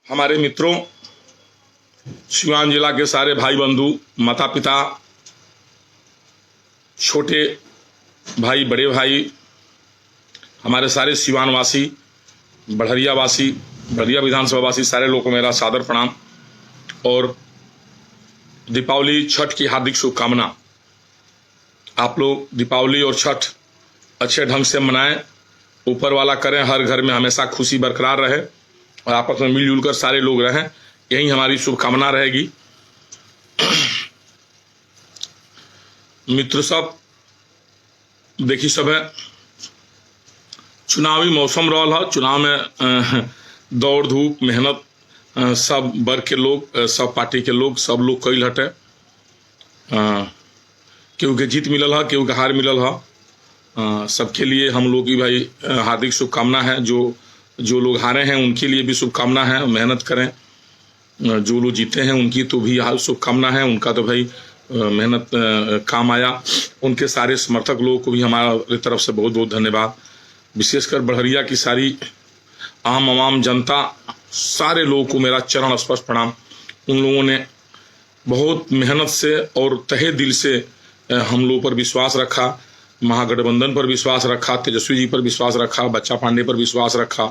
हमारे मित्रों, सिवान जिला के सारे भाई बंधु, माता पिता, छोटे भाई, बड़े भाई, हमारे सारे सिवान वासी, बढ़िया वासी, बढ़िया विधानसभा वासी, सारे लोगों को मेरा सादर प्रणाम और दीपावली छठ की हार्दिक शुभकामना। आप लोग दीपावली और छठ अच्छे ढंग से मनाएं, ऊपर वाला करें, हर घर में हमेशा खुशी बरकरार रहे और आपस में मिलजुल कर सारे लोग रहें, यही हमारी शुभकामना रहेगी। मित्र सब देखी सब है, चुनावी मौसम रहल है। चुनाव में दौड़ धूप मेहनत सब वर्ग के लोग, सब पार्टी के लोग, सब लोग कैल हटे। केहू के जीत मिलल है, केहू के हार मिलल है। सबके लिए हम लोग की भाई हार्दिक शुभकामना है। जो लोग हारे हैं उनके लिए भी शुभकामना है, मेहनत करें। जो लोग जीते हैं उनकी तो भी शुभकामना है, उनका तो भाई मेहनत काम आया। उनके सारे समर्थक लोगों को भी हमारी तरफ से बहुत बहुत धन्यवाद। विशेषकर बढ़िया की सारी आम आवाम जनता, सारे लोगों को मेरा चरण स्पर्श प्रणाम। उन लोगों ने बहुत मेहनत से और तहे दिल से हम लोगों पर विश्वास रखा, महागठबंधन पर विश्वास रखा, तेजस्वी जी पर विश्वास रखा, बच्चा पांडे पर विश्वास रखा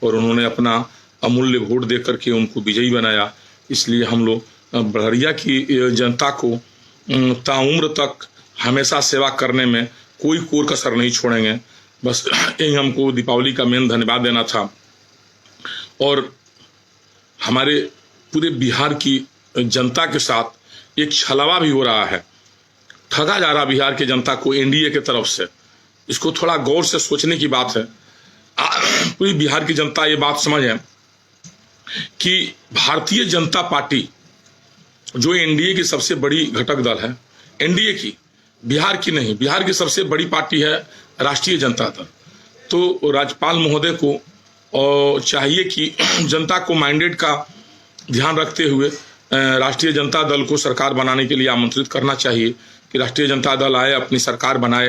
और उन्होंने अपना अमूल्य वोट दे करके उनको विजयी बनाया। इसलिए हम लोग बढ़िया की जनता को ताउम्र तक हमेशा सेवा करने में कोई कोर कसर नहीं छोड़ेंगे। बस यही हमको दीपावली का मेन धन्यवाद देना था। और हमारे पूरे बिहार की जनता के साथ एक छलावा भी हो रहा है, ठगा जा रहा बिहार की जनता को एनडीए के तरफ से। इसको थोड़ा गौर से सोचने की बात है। पूरी बिहार की जनता ये बात समझे कि भारतीय जनता पार्टी जो एनडीए की सबसे बड़ी घटक दल है, एनडीए की, बिहार की नहीं, बिहार की सबसे बड़ी पार्टी है राष्ट्रीय जनता दल। तो राज्यपाल महोदय को चाहिए कि जनता को माइंडेड का ध्यान रखते हुए राष्ट्रीय जनता दल को सरकार बनाने के लिए आमंत्रित करना चाहिए कि राष्ट्रीय जनता दल आए, अपनी सरकार बनाए।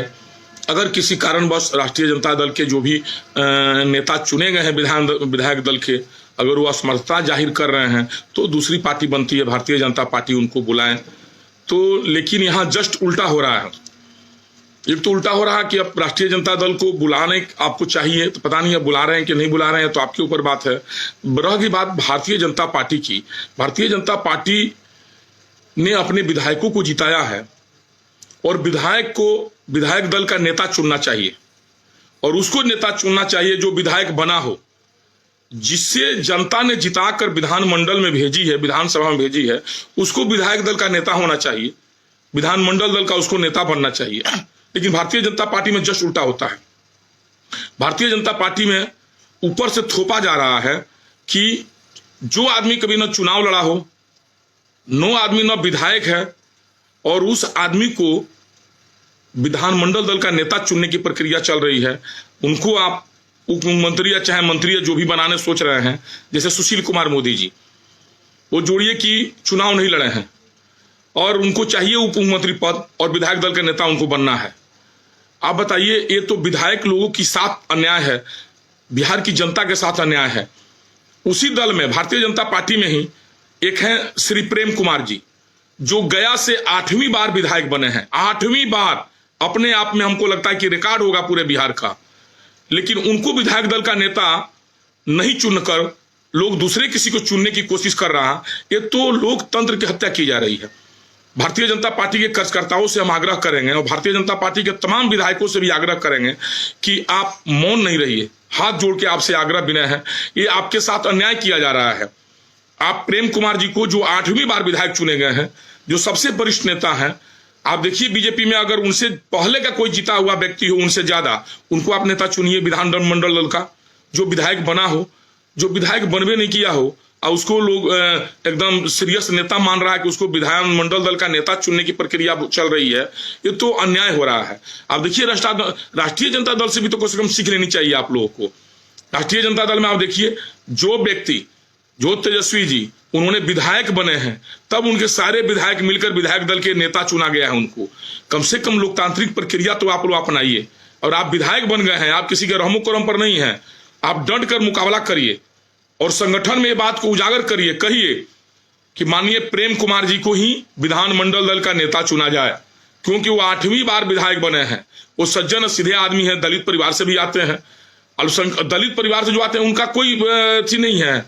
अगर किसी कारणवश राष्ट्रीय जनता दल के जो भी नेता चुने गए हैं विधायक दल के, अगर वो असमर्थता जाहिर कर रहे हैं तो दूसरी पार्टी बनती है भारतीय जनता पार्टी, उनको बुलाएं। तो लेकिन यहाँ जस्ट उल्टा हो रहा है। एक तो उल्टा हो रहा है कि अब राष्ट्रीय जनता दल को बुलाने आपको चाहिए, तो पता नहीं अब बुला रहे हैं कि नहीं बुला रहे हैं, तो आपके ऊपर बात है। रह की बात भारतीय जनता पार्टी की, भारतीय जनता पार्टी ने अपने विधायकों को जिताया है और विधायक को विधायक दल का नेता चुनना चाहिए और उसको नेता चुनना चाहिए जो विधायक बना हो, जिससे जनता ने जिताकर विधानमंडल में भेजी है, विधानसभा में भेजी है, उसको विधायक दल का नेता होना चाहिए, विधानमंडल दल का उसको नेता बनना चाहिए। लेकिन भारतीय जनता पार्टी में जस्ट उल्टा होता है। भारतीय जनता पार्टी में ऊपर से थोपा जा रहा है कि जो आदमी कभी न चुनाव लड़ा हो, नो आदमी न विधायक है, और उस आदमी को विधानमंडल दल का नेता चुनने की प्रक्रिया चल रही है, उनको आप उप मुख्यमंत्री या चाहे मंत्री या जो भी बनाने सोच रहे हैं, जैसे सुशील कुमार मोदी जी, वो जोड़िए कि चुनाव नहीं लड़े हैं और उनको चाहिए उप मुख्यमंत्री पद और विधायक दल का नेता उनको बनना है। आप बताइए, ये तो विधायक लोगों के साथ अन्याय है, बिहार की जनता के साथ अन्याय है। उसी दल में भारतीय जनता पार्टी में ही एक है श्री प्रेम कुमार जी, जो गया से 8वीं बार विधायक बने हैं। 8वीं बार, अपने आप में हमको लगता है कि रिकॉर्ड होगा पूरे बिहार का। लेकिन उनको विधायक दल का नेता नहीं चुनकर लोग दूसरे किसी को चुनने की कोशिश कर रहा है। ये तो लोकतंत्र की हत्या की जा रही है। भारतीय जनता पार्टी के कार्यकर्ताओं से हम आग्रह करेंगे और भारतीय जनता पार्टी के तमाम विधायकों से भी आग्रह करेंगे कि आप मौन नहीं रहिए। हाथ जोड़ के आपसे आग्रह विनय है, ये आपके साथ अन्याय किया जा रहा है। आप प्रेम कुमार जी को, जो 8वीं बार विधायक चुने गए हैं, जो सबसे वरिष्ठ नेता हैं, आप देखिए बीजेपी में अगर उनसे पहले का कोई जीता हुआ व्यक्ति हो उनसे ज्यादा, उनको आप नेता चुनिए विधानमंडल दल का, जो विधायक बना हो। जो विधायक बनवे नहीं किया हो और उसको लोग एकदम सीरियस नेता मान रहा है कि उसको विधानमंडल दल का नेता चुनने की प्रक्रिया चल रही है, ये तो अन्याय हो रहा है। आप देखिए राष्ट्रीय जनता दल से भी तो कम से कम सीख लेनी चाहिए आप लोगों को। राष्ट्रीय जनता दल में आप देखिए, जो व्यक्ति, जो तेजस्वी जी, उन्होंने विधायक बने हैं, तब उनके सारे विधायक मिलकर विधायक दल के नेता चुना गया है उनको। कम से कम लोकतांत्रिक प्रक्रिया तो आप लोग अपनाइए। और आप विधायक बन गए हैं, आप किसी के रहमो करम पर नहीं हैं, आप डट कर मुकाबला करिए। और संगठन में ये बात को उजागर करिए, कहिए कि माननीय प्रेम कुमार जी को ही विधानमंडल दल का नेता चुना जाए, क्योंकि वो 8वीं बार विधायक बने हैं। वो सज्जन सीधे आदमी है, दलित परिवार से भी आते हैं, अल्पसंख्यक दलित परिवार से जो आते हैं उनका कोई चीज नहीं है,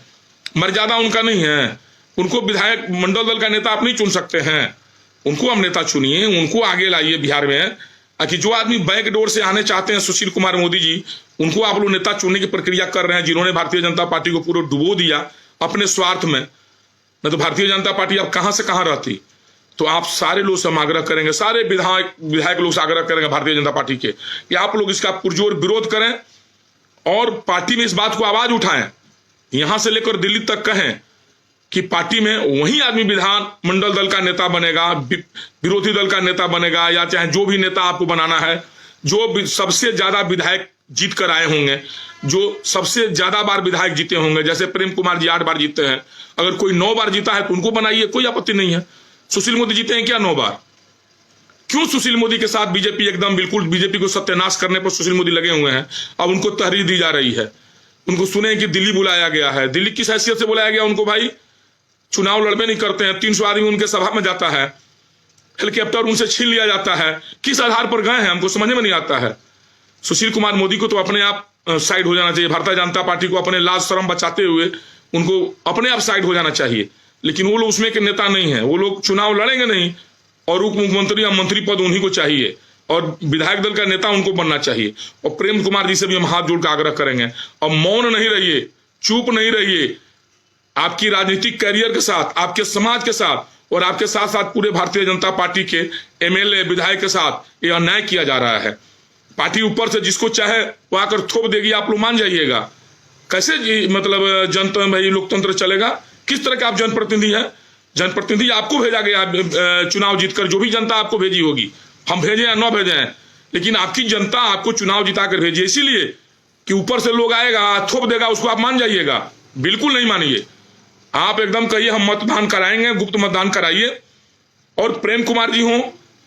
मर्यादा उनका नहीं है। उनको विधायक मंडल दल का नेता आप नहीं चुन सकते हैं, उनको हम नेता चुनिए, उनको आगे लाइए बिहार में। कि जो आदमी बैक डोर से आने चाहते हैं, सुशील कुमार मोदी जी, उनको आप लोग नेता चुनने की प्रक्रिया कर रहे हैं, जिन्होंने भारतीय जनता पार्टी को पूरा डुबो दिया अपने स्वार्थ में। न तो भारतीय जनता पार्टी अब कहां से कहां रहती। तो आप सारे लोग से हम आग्रह करेंगे, सारे विधायक लोग से आग्रह करेंगे भारतीय जनता पार्टी के, कि आप लोग इसका पुरजोर विरोध करें और पार्टी में इस बात को आवाज उठाएं, यहां से लेकर दिल्ली तक कहें कि पार्टी में वही आदमी विधान मंडल दल का नेता बनेगा, विरोधी दल का नेता बनेगा, या चाहे जो भी नेता आपको बनाना है, जो सबसे ज्यादा विधायक जीत कर आए होंगे, जो सबसे ज्यादा बार विधायक जीते होंगे। जैसे प्रेम कुमार जी 8 बार जीते हैं, अगर कोई 9 बार जीता है तो उनको बनाइए, कोई आपत्ति नहीं है। सुशील मोदी जीते हैं क्या 9 बार? क्यों सुशील मोदी के साथ बीजेपी एकदम बिल्कुल बीजेपी को सत्यानाश करने पर सुशील मोदी लगे हुए हैं। अब उनको तहरीर दी जा रही है, उनको सुने कि दिल्ली बुलाया गया है। दिल्ली किस हैसियत से बुलाया गया उनको? भाई चुनाव लड़बे नहीं करते हैं, 300 आदमी उनके सभा में जाता है, हेलीकॉप्टर उनसे छीन लिया जाता है, किस आधार पर गए हैं हमको समझ में नहीं आता है। सुशील कुमार मोदी को तो अपने आप साइड हो जाना चाहिए, भारतीय जनता पार्टी को अपने लाज शर्म बचाते हुए उनको अपने आप साइड हो जाना चाहिए। लेकिन वो लोग उसमें के नेता नहीं है, वो लोग चुनाव लड़ेंगे नहीं, और उप मुख्यमंत्री या मंत्री पद उन्हीं को चाहिए, और विधायक दल का नेता उनको बनना चाहिए। और प्रेम कुमार जी से भी हम हाथ जोड़ कर आग्रह करेंगे, और मौन नहीं रहिए, चुप नहीं रहिए। आपकी राजनीतिक कैरियर के साथ, आपके समाज के साथ और आपके साथ साथ पूरे भारतीय जनता पार्टी के एमएलए विधायक के साथ ये अन्याय किया जा रहा है। पार्टी ऊपर से जिसको चाहे वो आकर थोप देगी, आप लोग मान जाइएगा। कैसे मतलब जनता में लोकतंत्र चलेगा? किस तरह के आप जनप्रतिनिधि हैं? जनप्रतिनिधि आपको भेजा गया चुनाव जीतकर, जो भी जनता आपको भेजी होगी, हम भेजे या न भेजे हैं, लेकिन आपकी जनता आपको चुनाव जिताकर भेजी, इसीलिए कि ऊपर से लोग आएगा थोप देगा, उसको आप मान जाइएगा? बिल्कुल नहीं मानिए। आप एकदम कहिए हम मतदान कराएंगे, गुप्त मतदान कराइए। और प्रेम कुमार जी हो,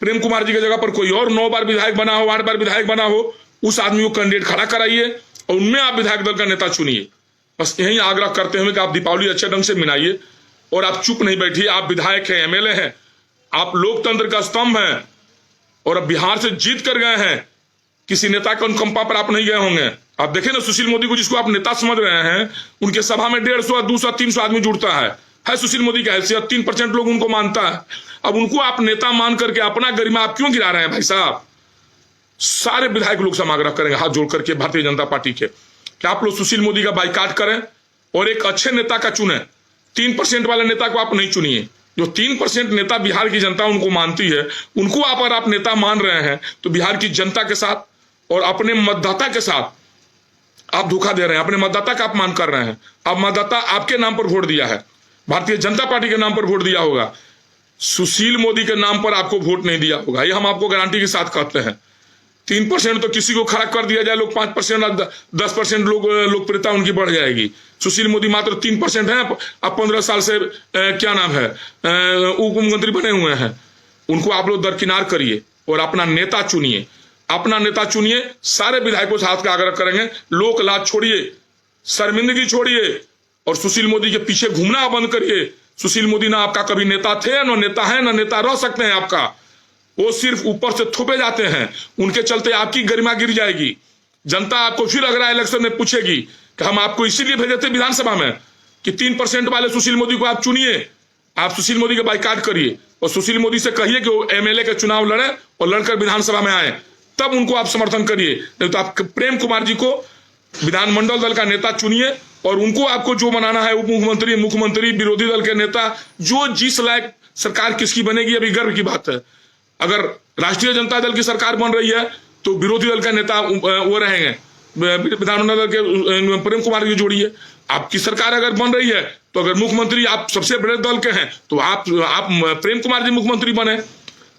प्रेम कुमार जी की जगह पर कोई और 9 बार विधायक बना हो, 8 बार विधायक बना हो, उस आदमी को कैंडिडेट खड़ा कराइए और उनमें आप विधायक दल का नेता चुनिए। बस यही आग्रह करते हुए कि आप दीपावली अच्छे ढंग से मनाइए और आप चुप नहीं बैठिए। आप विधायक हैं, एमएलए हैं, आप लोकतंत्र का स्तंभ हैं, और अब बिहार से जीत कर गए हैं, किसी नेता के अनुकंपा पर आप नहीं गए होंगे। आप देखें ना सुशील मोदी को, जिसको आप नेता समझ रहे हैं, उनके सभा में 150, 200, 300 आदमी जुड़ता है सुशील मोदी की हैसियत, 3% लोग उनको मानता है। अब उनको आप नेता मान करके अपना गरिमा आप क्यों गिरा रहे हैं भाई साहब? सारे विधायक लोग से हम आग्रह करेंगे हाथ जोड़ करके भारतीय जनता पार्टी के, कि आप लोग सुशील मोदी का बाइकाट करें और एक अच्छे नेता का चुने। 3% वाले नेता को आप नहीं चुनिए। जो 3% नेता बिहार की जनता उनको मानती है, उनको अगर आप नेता मान रहे हैं तो बिहार की जनता के साथ और अपने मतदाता के साथ आप धोखा दे रहे हैं, अपने मतदाता का अपमान कर रहे हैं। अब मतदाता आपके नाम पर वोट दिया है, भारतीय जनता पार्टी के नाम पर वोट दिया होगा, सुशील मोदी के नाम पर आपको वोट नहीं दिया होगा। ये हम आपको गारंटी के साथ कहते हैं। 3% तो किसी को खड़ा कर दिया जाए, लोग 5%, 10% लोकप्रियता उनकी बढ़ जाएगी। सुशील मोदी मात्र 3% है। अब 15 साल से क्या नाम है उप मुख्यमंत्री बने हुए हैं। उनको आप लोग दरकिनार करिए और अपना नेता चुनिए, अपना नेता चुनिए। सारे विधायकों से हाथ का आग्रह करेंगे, लोक लाज छोड़िए, शर्मिंदगी छोड़िए और सुशील मोदी के पीछे घूमना बंद करिए। सुशील मोदी ना आपका कभी नेता थे, ना नेता है, ना नेता रह सकते हैं आपका। वो सिर्फ ऊपर से थोपे जाते हैं, उनके चलते आपकी गरिमा गिर जाएगी। जनता आपको फिर अगला इलेक्शन में पूछेगी कि हम आपको इसीलिए भेजे थे विधानसभा में कि 3% वाले सुशील मोदी को आप चुनिए। आप सुशील मोदी का बाइकाट करिए और सुशील मोदी से कहिए कि वो एमएलए के चुनाव लड़े और लड़कर विधानसभा में आए, तब उनको आप समर्थन करिए। नहीं तो आप प्रेम कुमार जी को विधानमंडल दल का नेता चुनिए और उनको आपको जो बनाना है, उप मुख्यमंत्री, मुख्यमंत्री, विरोधी दल के नेता, जो जिस लायक सरकार किसकी बनेगी अभी गर्व की बात है। अगर राष्ट्रीय जनता दल की सरकार बन रही है तो विरोधी दल का नेता वो रहेंगे, विधानमंडल दल के प्रेम कुमार जी जोड़िए। आपकी सरकार अगर बन रही है तो अगर मुख्यमंत्री आप सबसे बड़े दल के हैं तो आप प्रेम कुमार जी मुख्यमंत्री बने।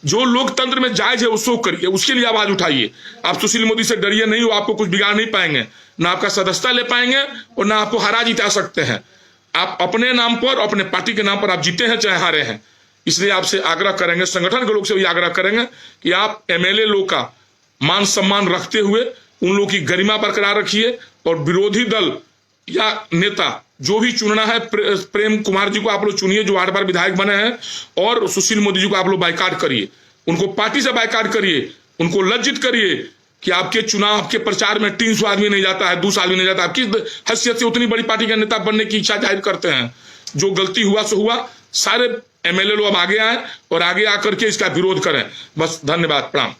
जो लोकतंत्र में जायज है उसको करिए, उसके लिए आवाज उठाइए। आप सुशील मोदी से डरिए नहीं, वो आपको कुछ बिगाड़ नहीं पाएंगे, ना आपका सदस्यता ले पाएंगे और ना आपको हरा जिता सकते हैं। आप अपने नाम पर, अपने पार्टी के नाम पर आप जीते हैं चाहे हारे हैं। इसलिए आपसे आग्रह करेंगे, संगठन के लोग से भी आग्रह करेंगे कि आप एमएलए लोग का मान सम्मान रखते हुए उन लोगों की गरिमा बरकरार रखिए और विरोधी दल या नेता जो भी चुनना है, प्रेम कुमार जी को आप लोग चुनिए जो 8 बार विधायक बने हैं, और सुशील मोदी जी को आप लोग बाइकाट करिए, उनको पार्टी से बाइकाट करिए, उनको लज्जित करिए कि आपके चुनाव, आपके प्रचार में 300 आदमी नहीं जाता है, 200 आदमी नहीं जाता है। आप किस हैसियत से उतनी बड़ी पार्टी का नेता बनने की इच्छा जाहिर करते हैं? जो गलती हुआ सो हुआ। सारे एमएलए लोग अब आगे आए और आगे आकर के इसका विरोध करें। बस, धन्यवाद, प्रणाम।